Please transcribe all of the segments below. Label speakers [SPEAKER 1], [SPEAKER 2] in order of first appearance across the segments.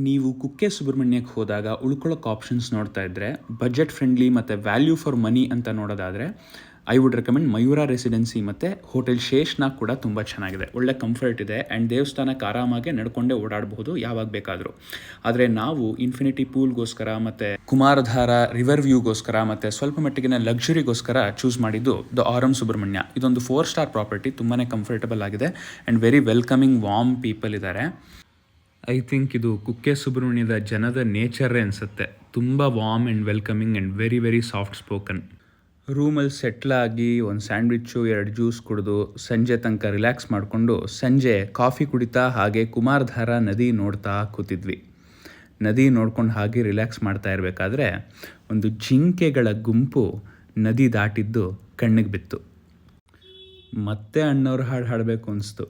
[SPEAKER 1] ನೀವು ಕುಕ್ಕೆ ಸುಬ್ರಹ್ಮಣ್ಯಕ್ಕೆ ಹೋದಾಗ ಉಳ್ಕೊಳ್ಳೋಕೆ ಆಪ್ಷನ್ಸ್ ನೋಡ್ತಾ ಇದ್ದರೆ ಬಜೆಟ್ ಫ್ರೆಂಡ್ಲಿ ಮತ್ತು ವ್ಯಾಲ್ಯೂ ಫಾರ್ ಮನಿ ಅಂತ ನೋಡೋದಾದರೆ I would recommend Mayura residency ಮತ್ತು ಹೋಟೆಲ್ ಶೇಷ್ನಾಗ್ ಕೂಡ ತುಂಬ ಚೆನ್ನಾಗಿದೆ. ಒಳ್ಳೆ ಕಂಫರ್ಟ್ ಇದೆ ಆ್ಯಂಡ್ ದೇವಸ್ಥಾನಕ್ಕೆ ಆರಾಮಾಗಿ ನಡ್ಕೊಂಡೇ ಓಡಾಡಬಹುದು ಯಾವಾಗ ಬೇಕಾದರೂ. ಆದರೆ ನಾವು ಇನ್ಫಿನಿಟಿ ಪೂಲ್ಗೋಸ್ಕರ ಮತ್ತು ಕುಮಾರಧಾರ ರಿವರ್ ವ್ಯೂಗೋಸ್ಕರ ಮತ್ತು ಸ್ವಲ್ಪ ಮಟ್ಟಿಗಿನ ಲಕ್ಸುರಿಗೋಸ್ಕರ ಚೂಸ್ ಮಾಡಿದ್ದು ದ ಆರಮ್ ಸುಬ್ರಹ್ಮಣ್ಯ. ಇದೊಂದು 4 ಸ್ಟಾರ್ ಪ್ರಾಪರ್ಟಿ, ತುಂಬಾ ಕಂಫರ್ಟಬಲ್ ಆಗಿದೆ and very welcoming warm people ಇದ್ದಾರೆ. ಐ ಥಿಂಕ್ ಇದು ಕುಕ್ಕೆ ಸುಬ್ರಹ್ಮಣ್ಯದ ಜನದ ನೇಚರೇ ಅನಿಸುತ್ತೆ. ತುಂಬ warm and welcoming and very very soft spoken. ರೂಮಲ್ಲಿ ಸೆಟ್ಲಾಗಿ ಒಂದು ಸ್ಯಾಂಡ್ವಿಚ್ಚು 2 ಜ್ಯೂಸ್ ಕುಡಿದು ಸಂಜೆ ತನಕ ರಿಲ್ಯಾಕ್ಸ್ ಮಾಡಿಕೊಂಡು ಸಂಜೆ ಕಾಫಿ ಕುಡಿತಾ ಹಾಗೆ ಕುಮಾರಧಾರ ನದಿ ನೋಡ್ತಾ ಕೂತಿದ್ವಿ. ನದಿ ನೋಡ್ಕೊಂಡು ಹಾಗೆ ರಿಲ್ಯಾಕ್ಸ್ ಮಾಡ್ತಾ ಇರಬೇಕಾದ್ರೆ ಒಂದು ಜಿಂಕೆಗಳ ಗುಂಪು ನದಿ ದಾಟಿದ್ದು ಕಣ್ಣಿಗೆ ಬಿತ್ತು. ಮತ್ತೆ ಅಣ್ಣವ್ರ ಹಾಡು ಹಾಡಬೇಕು ಅನಿಸ್ತು.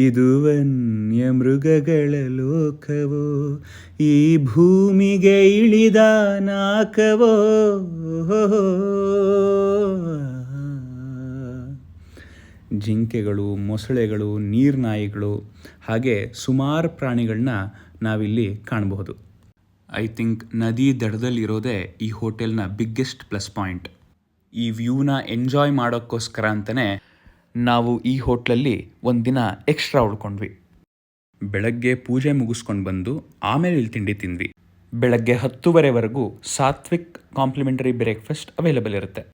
[SPEAKER 1] ಇದು ವನ್ಯ ಮೃಗಗಳ ಲೋಕವೋ, ಈ ಭೂಮಿಗೆ ಇಳಿದ ನಾಕವೋ. ಜಿಂಕೆಗಳು, ಮೊಸಳೆಗಳು, ನೀರ್ನಾಯಿಗಳು ಹಾಗೆ ಸುಮಾರು ಪ್ರಾಣಿಗಳನ್ನ ನಾವಿಲ್ಲಿ ಕಾಣಬಹುದು. ಐ ಥಿಂಕ್ ನದಿ ದಡದಲ್ಲಿರೋದೇ ಈ ಹೋಟೆಲ್ನ ಬಿಗ್ಗೆಸ್ಟ್ ಪ್ಲಸ್ ಪಾಯಿಂಟ್. ಈ ವ್ಯೂನ ಎಂಜಾಯ್ ಮಾಡೋಕ್ಕೋಸ್ಕರ ಅಂತಲೇ ನಾವು ಈ ಹೋಟ್ಲಲ್ಲಿ ಒಂದು ದಿನ ಎಕ್ಸ್ಟ್ರಾ ಉಳ್ಕೊಂಡ್ವಿ. ಬೆಳಗ್ಗೆ ಪೂಜೆ ಮುಗಿಸ್ಕೊಂಡು ಬಂದು ಆಮೇಲೆ ಇಲ್ಲಿ ತಿಂಡಿ ತಿಂದ್ವಿ. ಬೆಳಗ್ಗೆ 10:30ವರೆಗೂ ಸಾತ್ವಿಕ್ ಕಾಂಪ್ಲಿಮೆಂಟರಿ ಬ್ರೇಕ್ಫಾಸ್ಟ್ ಅವೈಲೇಬಲ್ ಇರುತ್ತೆ.